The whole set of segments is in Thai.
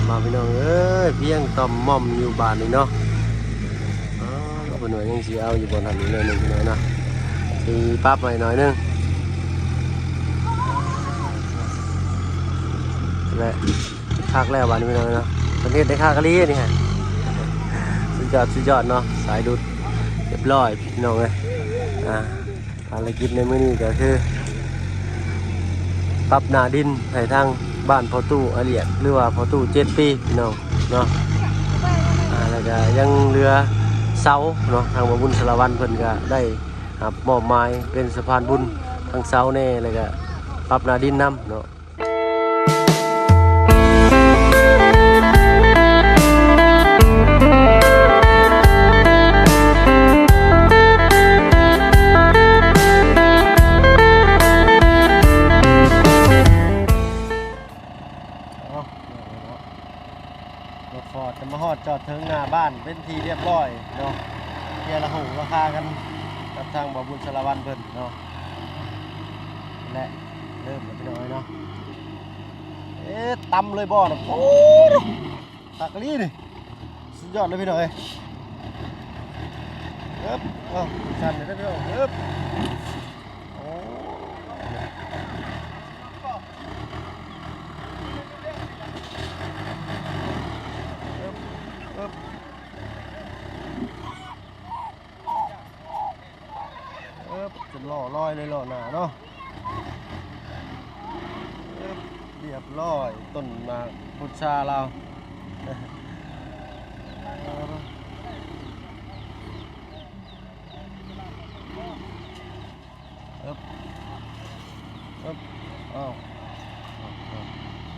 มาพี่น้องเอ้ยเพียงต่อมม่อมอยู่บ้านนี่เนาะอ๋อคนหน่วยยังสิเอาอยู่บนหันนี้หน่อยหนึงพี่น้องเนาะสิปรับใหม่หน่อยหนึงและคักแล้วบ้านนี้พี่น้องเนาะประเทศได้ค่ากะลีนี่ฮะสุดยอดเนาะสายดุดเรียบร้อยพี่น้องเลยภารกิจในมื้อนี้ก็คือปรับหน้าดินให้ทางบ้านพอตู้อาเลียดหรือว่าพอตู้7 ปีพี่น้องเนาะแล้วก็ยังเรือเสาเนาะทางบุญสารวัตรเพิ่นก็ได้มอบหมายเป็นสะพานบุญทางเสาแน่แล้วก็ปรับหน้าดินน้ำเนาะรถฟอร์ดจะมาฮอดจอดถึงหน้าบ้านเป็นทีเรียบร้อยเนาะเกียร์ละหูราคากันกับทางบ่อบุญสารวัตรเพิ่นเนาะและเริ่มกันไปหน่อยเนาะตำเลยบ่อนะโอ้ตักกะลี่นี่สุดยอดเลยพี่หน่อยสั่นเลยนะพี่น้องโอ้จะล่อลอยเลยล่อหนาเนาะเรียบร้อยต้นมาพุทราเรา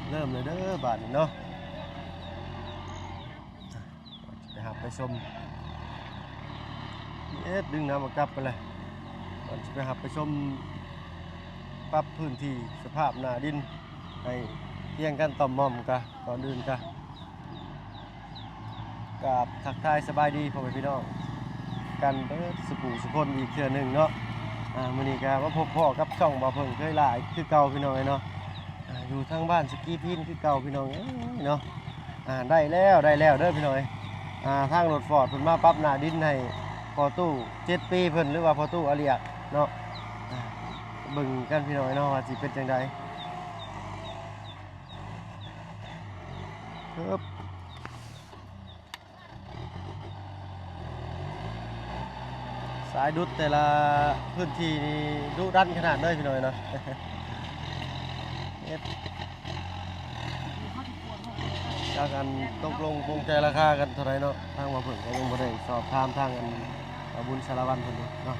เริ่มเลยเด้อบาทเนาะไปหาไปชมดึงน้ำมากลับไปเลยก่อนจะไปหาไปชมปรับพื้นที่สภาพหน้าดินให้เพียงกันต่อมม่อมกันก่อนอื่นกันกับทักทายสบายดีพ่อแม่พี่น้องกันสุขุสุคนอีกเทื่อหนึ่งเนาะมื้อนี้ก็มาพบพ่อกับช่องบ่าวเพิ่งเคยหลายคือเก่าพี่น้องเนาะอยู่ทางบ้านสกีพินคือเก่าพี่น้องเนาะได้แล้วเด้อพี่น้องทางรถฟอร์ดเพิ่นมาปรับหน้าดินให้พอตู้7 ปีเพิ่นหรือว่าพอตู้อาเลียเนาะเบิ่งกันพี่น้องเนาะว่าสิเป็นจังไดครับสายดุดแต่ละพื้นที่นี่ดุดันขนาดเลยพี่น้องเนาะจากกันตกลงคงใจราคากันเท่าไรเนาะทางมาเพิ่งก็ยังบ่ได้สอบถามทางกันบุญสารวัตรเพิ่นเนาะ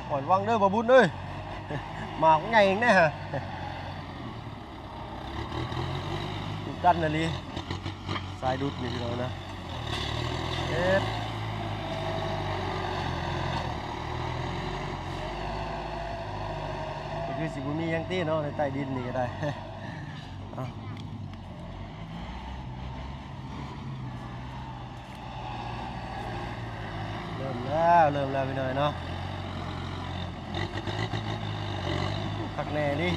ปล่อยวังเด้อบ่บุญเอ้ยมาของใหญ่เองแน่ฮะดุดันเลยสายดุดนี่พี่น้องนะคือสิบุมียังตีเนาะในใต้ดินนี่ก็ได้เริ่มแล้วพี่น้อยเนาะพักแน่ดิ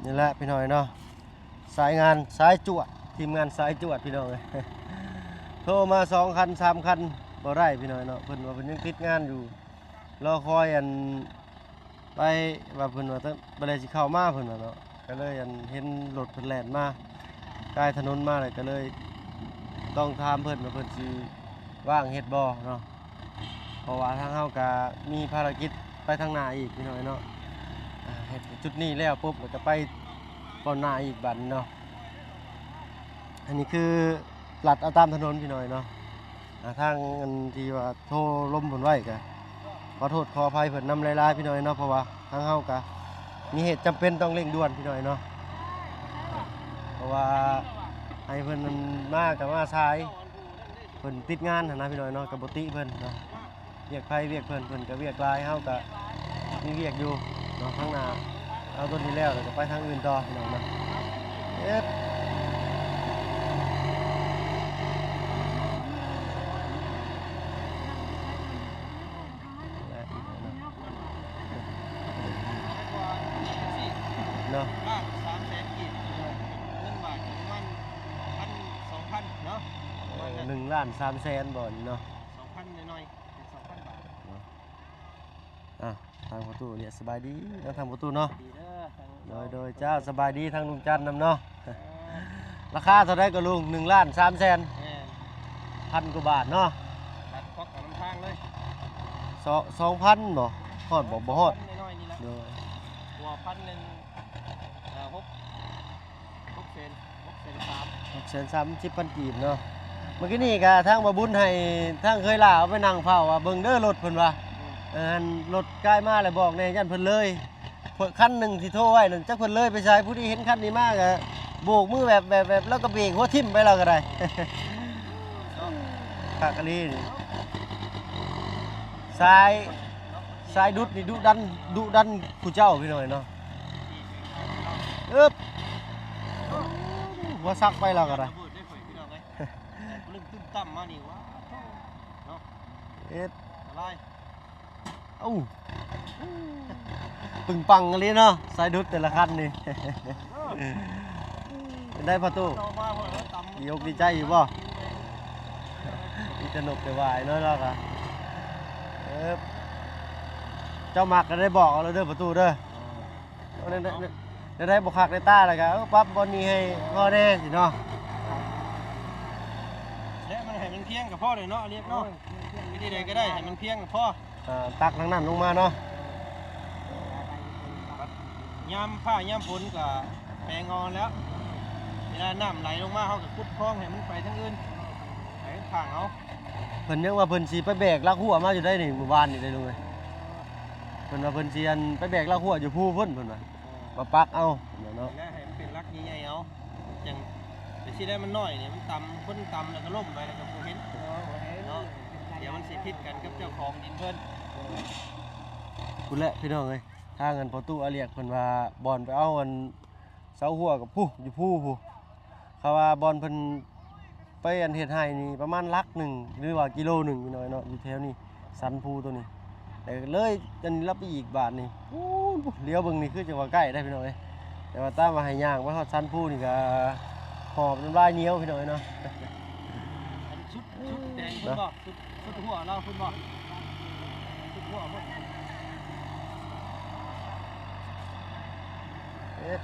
นี่แหละพี่น้อยเนาะสายงานสายจวดทีมงานสายจวดพี่น้องเลยโทรมา2 คัน 3 คันบ่ได้พี่น้อยเนาะเพิ่นว่าเพิ่นยังติดงานอยู่รอคอยไปว่าเพิ่นว่าบ่ได้สิเข้ามาเพิ่นว่าเนาะก็เลยเห็นรถเพิ่นแล่นมากลายถนนมาเลยก็เลยต้องถามเพิ่นว่าเพิ่นสิว่างเฮ็ดบ่เนาะเพราะว่าทางเฮาก็มีภารกิจไปทางหน้าอีกพี่น้อยเนาะเฮ็ดจุดนี้แล้วปุ๊บแล้วก็ไปก่อนหน้าอีกบัดเนาะอันนี้คือลัดเอาตามถนนพี่น้อยเนาะทางที่ว่าโทรล้มเพิ่นไว้ก็ขอโทษขออภัยเพิ่นนำหลายๆพี่น้อยเนาะเพราะว่าทางเฮาก็มีเหตุจำเป็นต้องเร่งด่วนพี่น้อยเนาะเพราะว่าให้เพิ่นมากับมาซ้ายเพิ่นติดงานนะพี่น้อยเนาะกับบ่ติเพิ่นเนาะเวียกไผเวียกเพิ่นก็เวียกหลายเฮาก็ มีเวียกอยู่เนาะข้างหน้าเอาต้นนี้แล้วเดี๋ยวจะไปทางอื่นต่อพี่น้องนะเอ็ดเนาะ บ้าง300,000กีบเงินบาทประมาณ1,000 2,000เนาะประมาณนั้น 1,300,000บ่เนาะ 2,000น้อยๆเป็น2,000 บาท อ่ะทางประตูเนี่ยสบายดีแล้วทางประตูเนาะ ดีเด้อทาง โดยเจ้าสบายดีทางลุงจันทร์นำเนาะราคาเท่าไรก็ลุง1,300,000 แม่น พันกว่าบาทเนาะ ตัดควักกับน้ำทางเลย 2,000บ่ฮอดบ่ฮอด น้อยๆนี่ละ โดย หัว1,0006เซน3 630,000กีบเนาะเมื่อกี้นี่ก็ทางบ่บุญให้ทางเคยลาเอาไปนั่งเฝ้าว่าเบิ่งเด้อรถเพิ่นว่า รถใกล้มาเลยบอกแน่ยันเพิ่นเลยคันหนึ่งที่โทรไว้นั่นจักเพิ่นเลยไปใช้ผู้ที่เห็นคันนี้มากอะโบกมือแบบแล้วก็เบรกหัวทิ่มไปแล้วก็ได้ คักอันนี้นี่สายดุดนี่ดุดันผู้เจ้าพี่หน่อยเนาะอึ๊บหัวซักไปแล้วก็ได้ ระเบิดได้เผยพี่น้องไงเรื่องตึ้มตั้มมานี่วะเนาะ เอ็ด อะไร เอ้าปึงปังอันนี้เนาะสายดุดแต่ละคันนี่ เป็นได้ประตู เรามาเพิ่นตำ ดีอกดีใจอยู่บ่ดีสนุกแต่ว่าไอ้น้อยแล้วก็เจ้ามักก็ได้บอกเอาเลยเด้อประตูเด้อได้บอกคักได้ต้าอะไรกันปั๊บบอลนี้ให้พ่อแน่สิเนาะ และมันให้มันเพียงกับพ่อเลยเนาะเรียกเนาะวิธีใดก็ได้ให้มันเพียงกับพ่อ ตักทั้งนั้นลงมาเนาะ ยามผ้ายามฝนก็แปลงอนแล้วเวลาน้ำไหลลงมาเขาก็ขุดคลองให้มันไปทางอื่นไปข้างเอา เพิ่นยังว่าเพิ่นสิไปแบกลักหัวมาอยู่ได้นี่หมู่บ้านนี่ได้ลุงเอ้ยเพิ่นว่าเพิ่นสิอันไปแบกลักหัวอยู่ภูเพิ่นเพิ่นว่ามาปักเอาเนาะ แล้วให้มันเป็นรักใหญ่ๆเอาจังแต่ที่ได้มันน้อยเนี่ยมันต่ำคนต่ำแล้วก็ล่มไปแล้วก็บ่เห็นเนาะเดี๋ยวมันสิพิษกันกับเจ้าของดินเพิ่น คุณแหละพี่น้องเอ้ยทางเงินประตูอาเรียกเพิ่นว่าบอลไปเอาอันเสาหัวกับผู้อยู่ผู้เขาว่าบอลเพิ่นไปอันเฮ็ดให้นี่ประมาณลักหนึ่งหรือว่ากิโลหนึ่งพี่น้อยเนาะอยู่แถวนี้สันภูตัวนี้แต่เลยอันนี้รับไปอีกบาทนี่ปู๊ดเลี้ยวเบิ่งนี่คือจังหว่าใกล้ได้พี่น้อยแต่ว่าตามมาให้ย่างว่าฮอดสันภูนี่ก็หอบน้ำลายเหนียวพี่น้อยเนาะ อันชุดแดงคุณบอกชุดหัวเราคุณบอกชุดหัวเพิ่น เอ็ด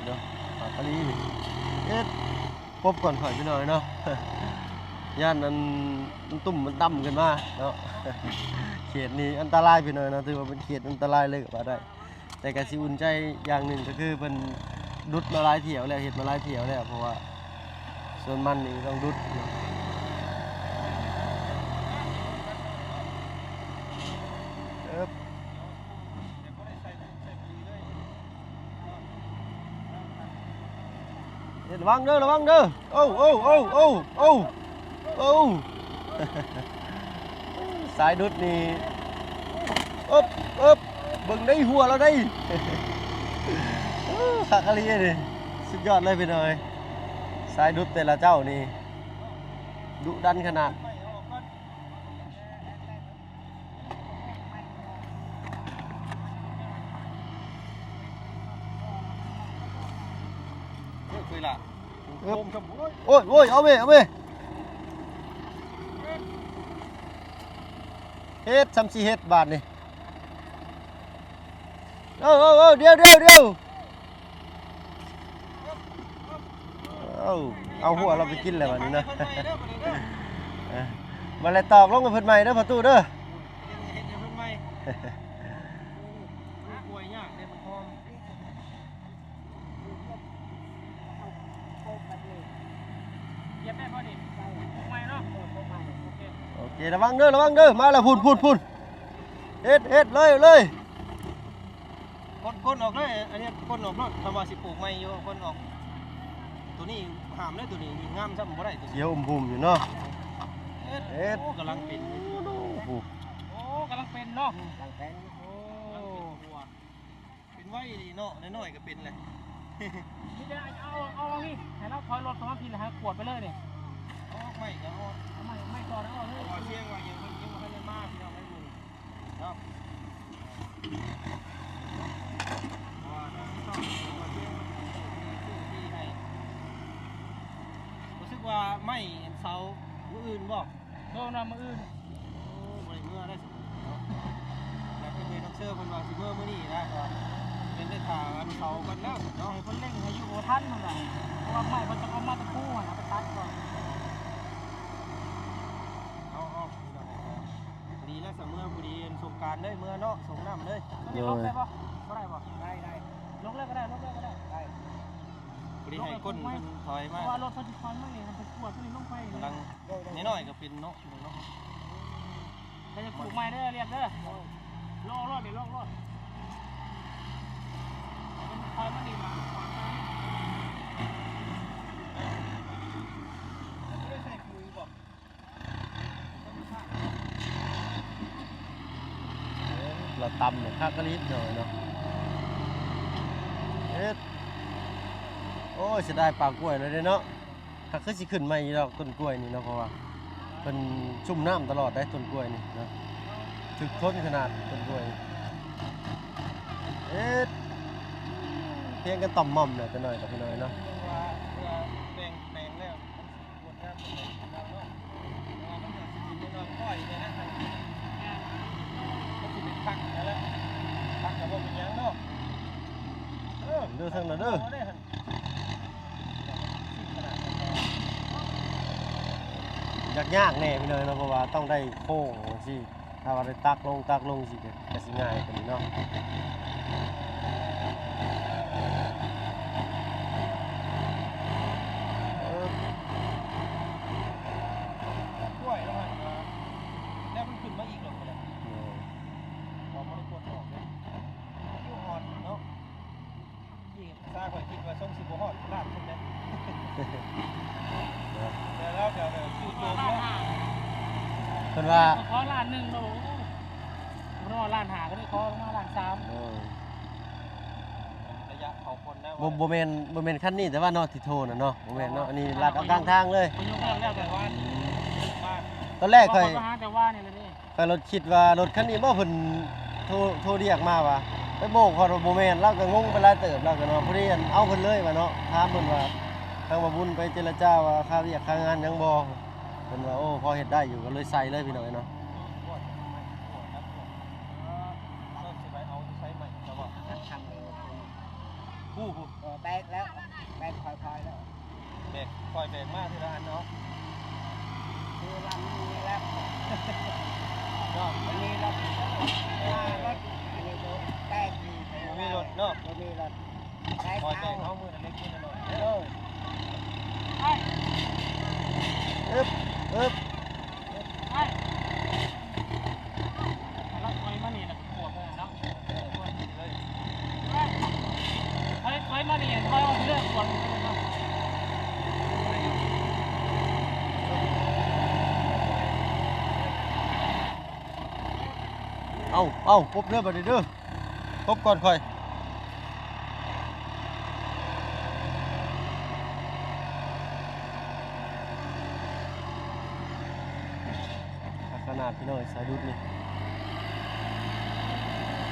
เดี๋ยวอันนี้นี่เอ็ดพบก่อนข่อยพี่น้อยเนาะ ย่านนั้นมันตุ่มมันต่ำกันมาเนาะ เขตนี้อันตรายพี่น้อยเนาะถือว่าเป็นเขตอันตรายเลยก็ว่าได้ แต่ก็สิอุ่นใจอย่างหนึ่งก็คือเพิ่นดุดมาหลายเที่ยวแล้วเฮ็ดมาหลายเที่ยวแล้วเพราะว่าส่วนมันนี่ต้องดุดเนาะเอิบเฮ็ดระวังเด้อโอ้สายดุดนี่อึบเบิ่งได้หัวแล้วได้ สักอะไรนี่สุดยอดเลยพี่น้อยสายดุดแต่ละเจ้านี่ดุดันขนาดเคยล่ะโคมชมพู โอ้ยเอาไปเฮ็ดซ้ำสิเฮ็ดบาทนี่เดี๋ยวเอาหัวเราไปกินเลยวันนี้นะ มาเลยตอกลงกับเพิ่นใหม่เด้อประตูเด้อ เห็นอย่างเพิ่นไหมป่วยยากเนี่ยมันหอมเย็บได้พอดีไม่เนาะโอเค โอเคระวังเด้อมาแล้วพุ่นเฮ็ดเลย พ ก้นออกเลยอันนี้ก้นออกรถคำว่าสิปลูกไม่อยู่ก้นออกตัวนี้ห้ามเลยตัวนี้งามซ้ำบ่ได้ตัว เขียวอุ่มๆอยู่เนาะ เอ็ดโอ้กำลังเป็น โอ้โห โอ้กำลังเป็นเนาะ กำลังเป็นโอ้เป็นไว้ดีเนาะน้อยๆก็เป็นเลย นี่จะเอาพี่ให้เราถอยรถเข้ามาพี่นะฮะขวดไปเลยเนี่ย เอาไม่ก็เอา เอาไม่ก่อนเอาเลย เอาเชียงว่ายังไม่ได้มากพี่น้องไม่บุญเนาะว่าต้องมาเชียงที่ให้รู้สึกว่าไม่เสาผู้อื่นบอก โดนนำมืออื่น โอ้บริเมื่อได้สิเนาะแล้วที่เป็นด็อกเตอร์คนว่าสิเมื่อมื้อนี้นะก็เป็นได้ข่าวอันเสากันแล้ว เนาะ เนาะ คนเล่งอายุโอท่านมันแหละเพราะว่าไม่มันจะเอามาตะคู่นะไปตัดก่อน เอาดีแล้วเสมอพอดีสงการเลยเมื่อเนาะสงน้ำเลย นี่ลงได้ปะก็ได้ปะได้ลงเลยก็ได้ลงเลยก็ได้ได้ พอดีให้ก้นมันถอย เพ มา ราะว่ารถไฟฟ้ามันนี่มันเป็นขวดที่ลงไป กำลังน้อยๆก็เป็นเนาะเนาะ เราจะปลูกไม้เด้อเรียกเด้อลงรถเดี๋ยวลงรถมันคอยมันดีมาขวางไป ไม่ได้ใส่ปุ๋ยบอก เราตำเนี่ยข้าวกะลิดหน่อยเนาะเอ็ดโอ้ยเสียดายปากกล้วยเลยเด้เนาะถ้าคือสิขึ้นมาอีดอกต้นกล้วยนี่เนาะเพราะว่าเป็นชุ่มน้ำตลอดได้ต้นกล้วยนี่เนาะถึกทนขนาดต้นกล้วยเอ็ดเพียงกันต่อมหม่อมเนี่ยจะหน่อยกับพี่น้อยเนาะ ว่าแบ่งแล้วมันปวดน้ำเป็นเราเนาะมันจะสิกินน้อยๆก้อยเนี่ยนะมันสิเป็นพักแล้วพักกับว่าเป็นยังเนาะ เด้อทั้งนั้นเด้อ ยากแน่พี่น้อยเนาะเพราะว่าต้องได้โค้งสิถ้าว่าได้ตักลงสิก็สิง่ายกว่านี้เนาะ กล้วยแล้วมันแล้วมันขึ้นมาอีกหรอกเลยพอมันปวดออกเลยยูฮอดเนาะที่ซาข่อยคิดว่าส่งสิบฮอดลาดคนเลยเดี๋ยวเราจู่โจมเนาะ เพิ่นว่า ขอล้านหนึ่งเราเพราะว่าล้านหาก็ได้ขอมาล้านสาม ระยะเขาคนนะ บ่แม่นคันนี้แต่ว่าเนาะที่โทรน่ะเนาะบ่แม่นเนาะอันนี้ลัดเอากลางทางเลย มันยกเลิกแล้วแต่ว่า บ้าน ตอนแรกค่อย แต่ว่าเนี่ยเลยนี่ รถคิดว่ารถคันนี้บ่เพิ่นโทรเรียกมาว่าไปโบกพอรถบ่แม่นเราก็งงไปหลายเติบแล้วก็เนาะพอดีอันเอาเพิ่นเลยว่าเนาะถามเพิ่นว่าทางบ่บุญไปเจรจาว่าค่าเรียกค่างานยังบ่เพิ่นว่าโอ้พอเฮ็ดได้อยู่ก็เลยใส่เลยพี่น้อยเนาะ ปวดครับเริ่มสิไปเอาใช้ใหม่แล้วบอก ทำเลย ผู้ แบกแล้วแบกคอยๆแล้ว เบรกปล่อยเบรกมากทีละอันเนาะ คือลำนี้แล้ว เนาะ อันนี้รถรถอันนี้รถแตกดี มีรถเนาะ มีรถแตก ปล่อยเบร เอา กเอามือเล็กนิดหน่อย ไอ้ อึ๊บ ไอ้เราถอยมานี่นะปวดเลยเนาะถอยมานี่ถอยเอาเรื่องก่อน เอาปุ๊บเด้อบัดนี้เด้อปุ๊บก่อนค่อยขนาดพี่น้อยสายดุดนี่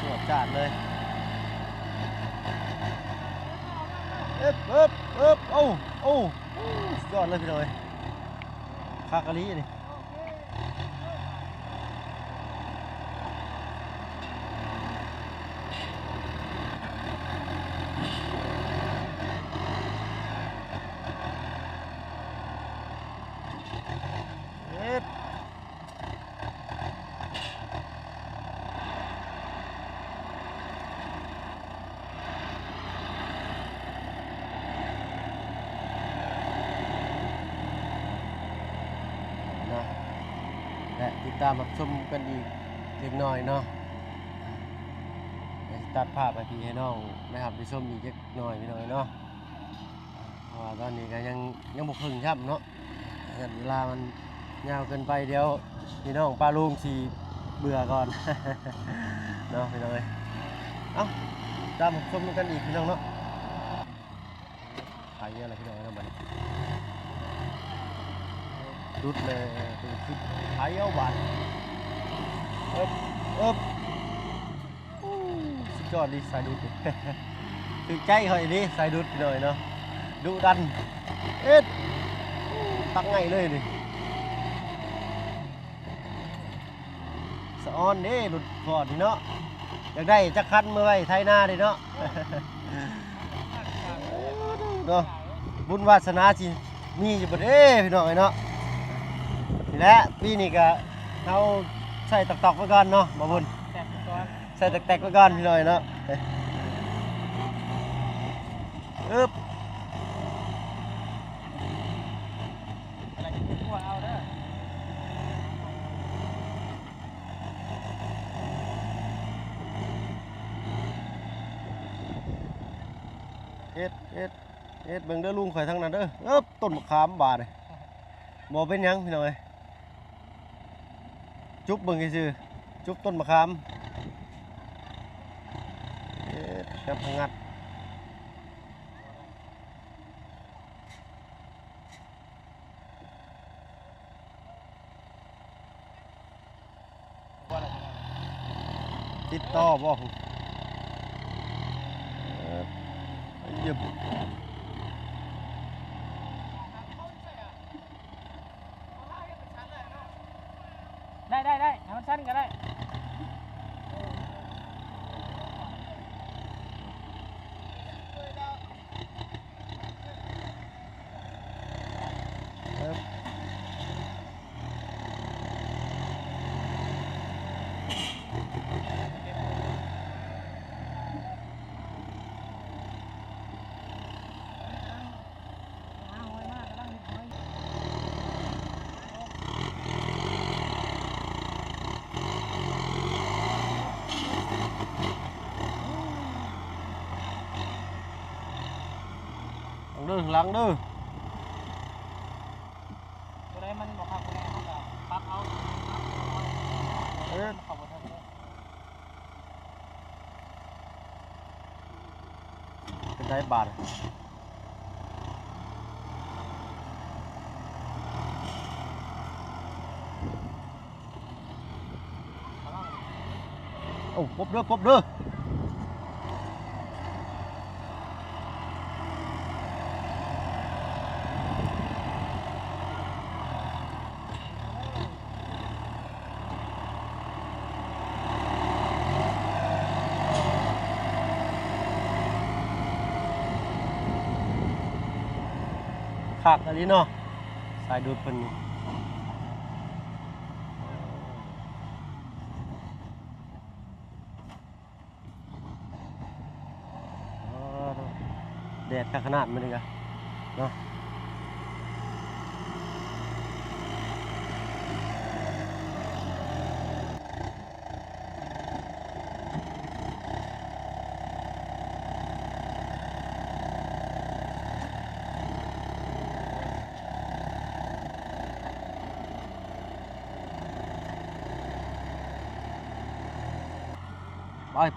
ตรวจจาดเลยเอ้าสุดยอดเลยพี่น้อยคากะลีนี่และติดตามรับชมกันอีกเล็กน้อยเนาะ ตัดภาพไปพี่ให้น้องนะครับไปชมอีกเล็กน้อยพี่น้อยเนาะเพราะว่าตอนนี้ก็ยังบ่ครึ่งครับเนาะเวลามันยาวเกินไปเดี๋ยวพี่น้องป้าลุงสิเบื่อก่อน เนาะพี่น้องเอ้ยเอ้าตามชมกันอีกพี่น้องเนาะขายเยอะเลยพี่น้องเนาะบัดนี้ดุดเลยเป็นคลิปขายเอาบาทเอิบสุดยอดดิสายดุด คือใจเขาอีนี่สายดุดเลยเนาะดุดันเอ็ดตั้งไงเลยนี่สะออนนี่หลุดพอดนี่เนาะอยากได้จักคันเมื่อไว้ไทยหน้าดิเนาะ เนาะบุญวาสนาสิมีอยู่บ่เด้พี่น้องไอ้เนาะนี่แหละปีนี้ก็เอาใส่ตอกๆไว้ก่อนเนาะบ่บุญ แตกก่อน ใส่แตกๆไว้ก่อนพี่น้องไอ้เนาะอึ๊บ อะไรจะเป็นตัวเอาเด้อ เอ็ดเบิ่งเด้อลุงข่อยทั้งนั้นเด้ออึ๊บต้นมะขามบาดนี่บ่เป็นหยังพี่น้องเอ้ยจุ๊บเบิ่งซื่อๆจุ๊บต้นมะขามเอ็ดจับงัด ว่าอะไร ติดต่อบ่เยี่ยม ได้ให้มันสั้นก็ได้ หลังเด้อ ตัวใดมันบอกครับตัวใดเขาก็ปั๊บเอา เอ็ด เข้าบ่ทันเลย เป็นได้บาทโอ้พบเด้อคักอันนี้เนาะสายดูดเพิ่นนี่แดดขนาดมันนี่กะเนาะ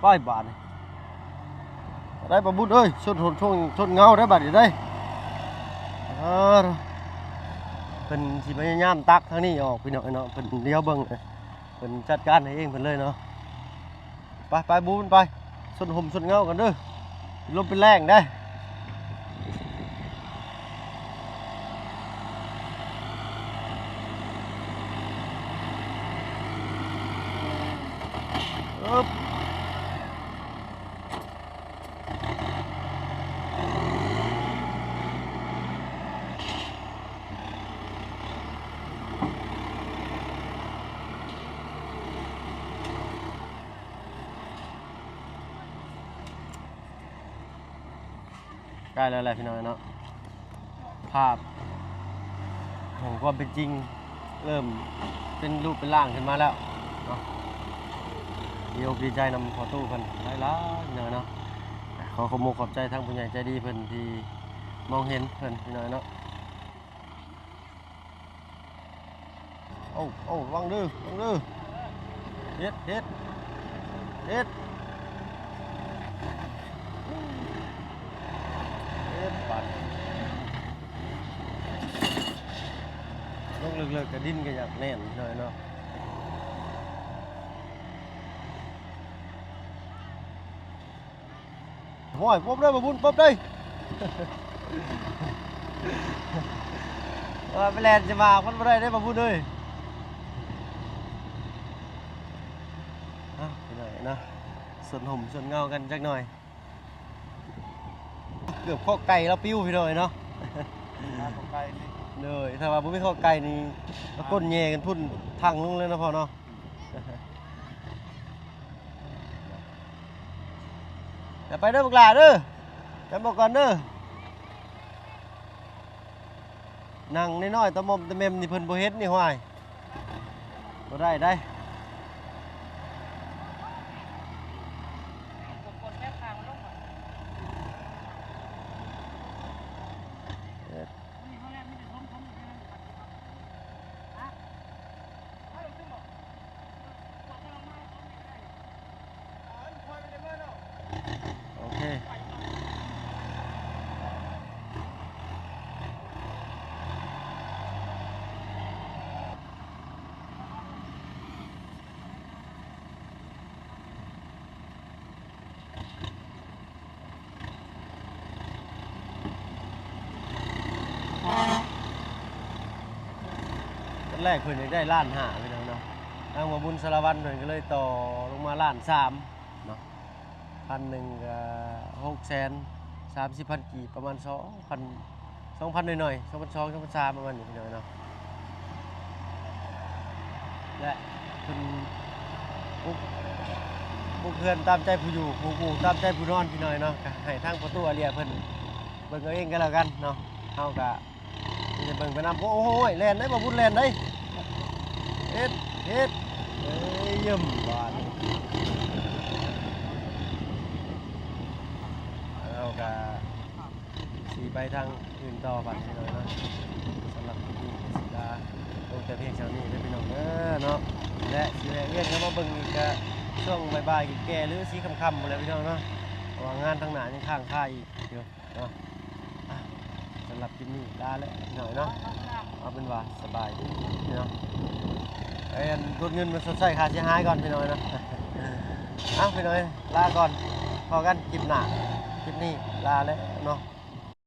ไปบาทนี่ได้ประบุญเอ้ยชนเงาได้บาทนี่ได้เป็นสิพยายามตักทางนี้ออกพี่น้องเนาะเป็นเลี้ยวเบิ่งเลยเป็นจัดการให้เองเพิ่นเลยเนาะไปบุญไปชนห่มชนเงากันเด้อลมเป็นแรงได้อึ๊บใกล้แล้วแหละพี่น้องเนาะภาพของความเป็นจริงเริ่มเป็นรูปเป็นร่างขึ้นมาแล้วเนาะ ดีอกดีใจนำพอตู้เพิ่นหลายๆพี่น้อยเนาะขอขอบคุณขอบใจทั้งผู้ใหญ่ใจดีเพิ่นที่มองเห็นเพิ่นพี่น้อยเนาะโอ้วังดื้อเฮ็ดเปัดลงเลิกๆกระดิ้นก็อยากแน่นพี่น้อยเนาะโอ้ยป๊บเลยบ่บุญป๊บเลยไปแลนจะมาคนบ่ได้ได้บ่บุญเลยพี่น้อยเนาะส่วนห่มส่วนเงากันจักหน่อยเกือบข้อไก่แล้วปิ้วพี่น้อยเนาะ ข้อไก่นี่ เลยถ้าว่าบ่มีข้อไก่นี่ก็ก้นแย่กันพุ่นทางลงเลยนะพ่อเนาะ อย่าไปเด้อพวกหลานเด้อจำบอกก่อนเด้อนั่งน้อยๆตะมอมตะเมมนี่เพิ่นบ่เฮ็ดนี่ห้วยบ่ได้ กดแม่ทางมันลงก่อนนี่เขาแรกไม่ได้ท้มอยู่นะฮะให้ขึ้นบอกกดกำลังมาท้มไม่ได้ คอยไปได้เมื่อเนาะ โอเคตอนแรกเพิ่นอยากได้ล้านห้าพี่น้องเนาะทางว่าบุญสารวัตรเพิ่นก็เลยต่อลงมาล้านสามเนาะ1,000ก็630,000กีบประมาณ2,000หน่อยๆ2,200 2,300ประมาณนี้พี่น้องเนาะและเพิ่นบุกเพื่อนตามใจผู้อยู่ผู้ตามใจผู้นอนพี่น้อยเนาะก็ให้ทางประตูอาเรียเพิ่นเบิ่งเอาเองก็แล้วกันเนาะเฮาก็จะเบิ่งไปนำโอ้โหแล่นได้บ่บุญแล่นได้เฮ็ดเอ้ยเยี่ยมบาดเฮาก็สิไปทางอื่นต่อบัดพี่น้อยเนาะสำหรับคลิปนี้ก็สิลาลงแต่เพียงเท่านี้เด้อพี่น้องเด้อเนาะและสิแวะเวียนเข้ามาเบิ่งอีกก็ช่วงบ่ายๆแก่ๆหรือสีค่ำๆหมดแล้วพี่น้องเนาะเพราะว่างานทางหน้ายังค้างคาอีกอยู่เนาะสำหรับคลิปนี้ลาแล้วหน่อยเนาะเอาเป็นว่าสบายดีเนาะไอ้กดเงินมาสดใสค่าเสียหายก่อนพี่น้อยนะ พี่น้อยลาก่อนพอกันคลิปหน้าคลิปนี้ลาแล้วเนาะ